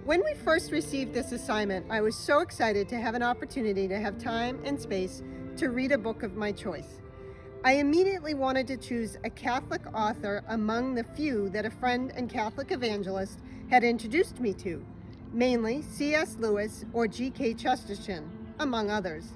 When we first received this assignment, I was so excited to have an opportunity to have time and space to read a book of my choice. I immediately wanted to choose a Catholic author among the few that a friend and Catholic evangelist had introduced me to, mainly C.S. Lewis or G.K. Chesterton, among others.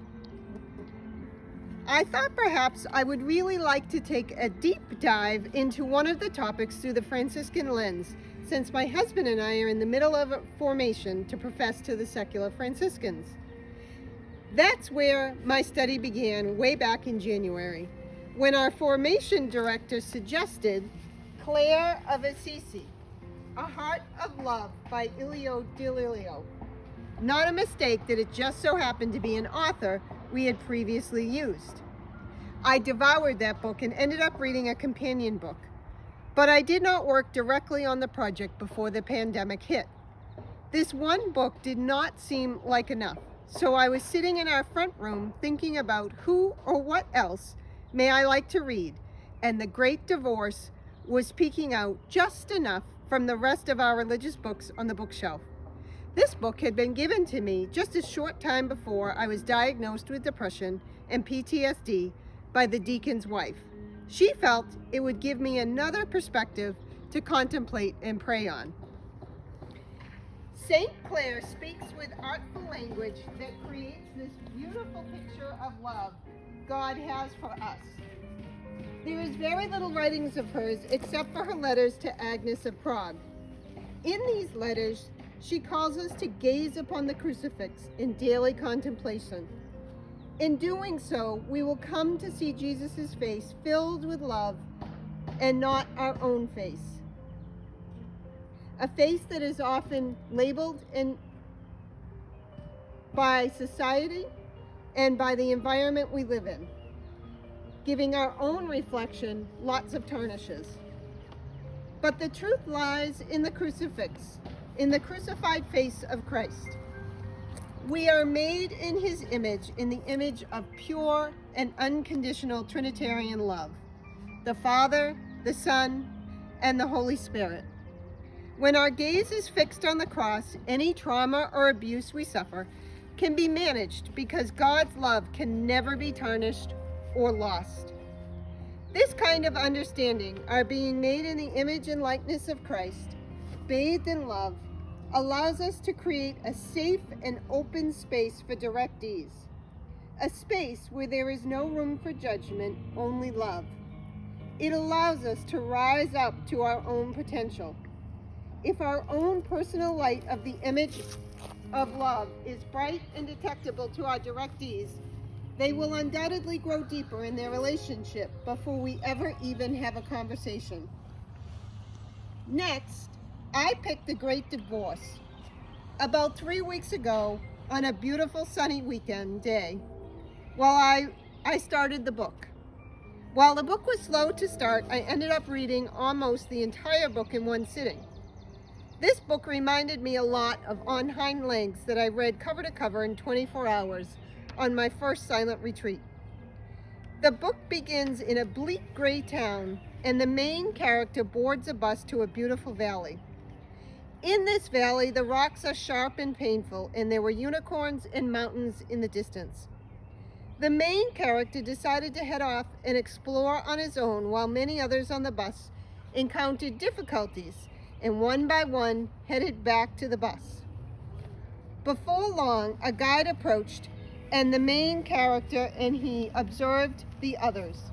I thought perhaps I would really like to take a deep dive into one of the topics through the Franciscan lens, since my husband and I are in the middle of a formation to profess to the secular Franciscans. That's where my study began way back in January, when our formation director suggested Clare of Assisi, A Heart of Love by Elio Delio. Not a mistake that it just so happened to be an author we had previously used. I devoured that book and ended up reading a companion book, but I did not work directly on the project before the pandemic hit. This one book did not seem like enough, so I was sitting in our front room thinking about who or what else may I like to read, and The Great Divorce was peeking out just enough from the rest of our religious books on the bookshelf. This book had been given to me just a short time before I was diagnosed with depression and PTSD by the deacon's wife. She felt it would give me another perspective to contemplate and pray on. St. Clare speaks with artful language that creates this beautiful picture of love God has for us. There is very little writings of hers except for her letters to Agnes of Prague. In these letters, she calls us to gaze upon the crucifix in daily contemplation. In doing so, we will come to see Jesus' face filled with love and not our own face. A face that is often labeled by society and by the environment we live in, giving our own reflection lots of tarnishes. But the truth lies in the crucifix, in the crucified face of Christ. We are made in his image, in the image of pure and unconditional Trinitarian love, the Father, the Son, and the Holy Spirit. When our gaze is fixed on the cross, any trauma or abuse we suffer can be managed because God's love can never be tarnished or lost. This kind of understanding, our being made in the image and likeness of Christ, bathed in love, allows us to create a safe and open space for directees, a space where there is no room for judgment, only love. It allows us to rise up to our own potential. If our own personal light of the image of love is bright and detectable to our directees, they will undoubtedly grow deeper in their relationship before we ever even have a conversation. Next, I picked The Great Divorce. About 3 weeks ago, on a beautiful sunny weekend day, while I started the book. While the book was slow to start, I ended up reading almost the entire book in one sitting. This book reminded me a lot of On Hind Legs that I read cover to cover in 24 hours on my first silent retreat. The book begins in a bleak gray town, and the main character boards a bus to a beautiful valley. In this valley, the rocks are sharp and painful, and there were unicorns and mountains in the distance. The main character decided to head off and explore on his own, while many others on the bus encountered difficulties and one by one headed back to the bus. Before long, a guide approached, and the main character and he observed the others.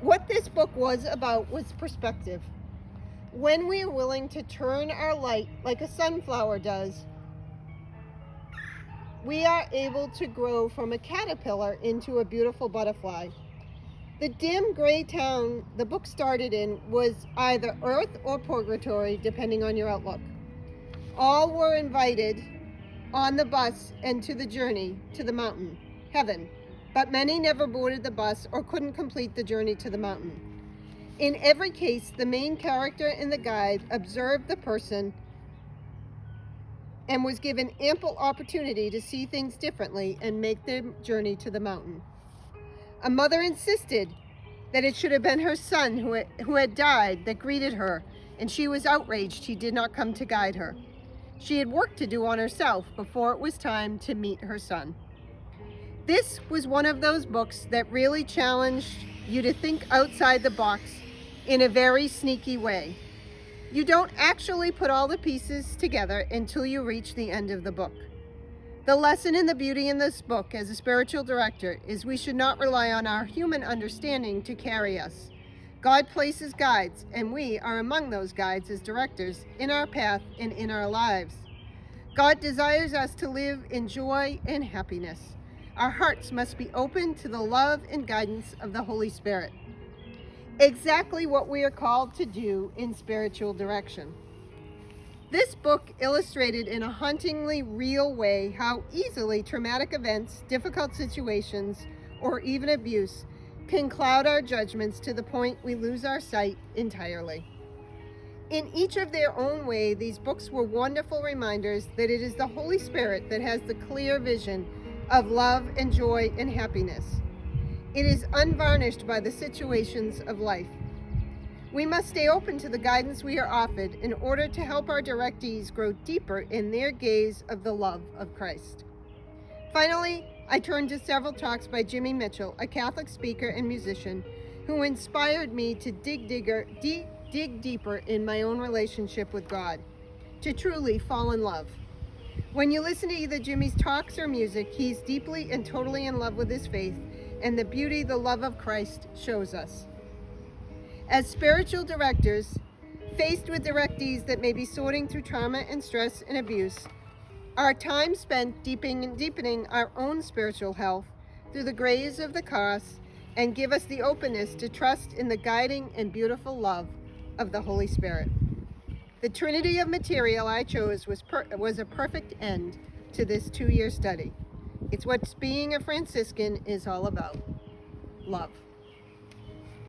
What this book was about was perspective. When we are willing to turn our light like a sunflower does, we are able to grow from a caterpillar into a beautiful butterfly. The dim gray town the book started in was either earth or purgatory, depending on your outlook. All were invited on the bus and to the journey to the mountain, heaven, but many never boarded the bus or couldn't complete the journey to the mountain. In every case, the main character and the guide observed the person and was given ample opportunity to see things differently and make their journey to the mountain. A mother insisted that it should have been her son who had died that greeted her, and she was outraged he did not come to guide her. She had work to do on herself before it was time to meet her son. This was one of those books that really challenged you to think outside the box in a very sneaky way. You don't actually put all the pieces together until you reach the end of the book. The lesson and the beauty in this book as a spiritual director is we should not rely on our human understanding to carry us. God places guides, and we are among those guides as directors in our path and in our lives. God desires us to live in joy and happiness. Our hearts must be open to the love and guidance of the Holy Spirit. Exactly what we are called to do in spiritual direction. This book illustrated in a hauntingly real way how easily traumatic events, difficult situations, or even abuse can cloud our judgments to the point we lose our sight entirely. In each of their own way, these books were wonderful reminders that it is the Holy Spirit that has the clear vision of love and joy and happiness. It is unvarnished by the situations of life. We must stay open to the guidance we are offered in order to help our directees grow deeper in their gaze of the love of Christ. Finally, I turned to several talks by Jimmy Mitchell, a Catholic speaker and musician, who inspired me to dig deeper in my own relationship with God, to truly fall in love. When you listen to either Jimmy's talks or music, he's deeply and totally in love with his faith and the beauty the love of Christ shows us. As spiritual directors, faced with directees that may be sorting through trauma and stress and abuse, our time spent deepening our own spiritual health through the grace of the cross and give us the openness to trust in the guiding and beautiful love of the Holy Spirit. The trinity of material I chose was a perfect end to this 2-year study. It's what being a Franciscan is all about. Love.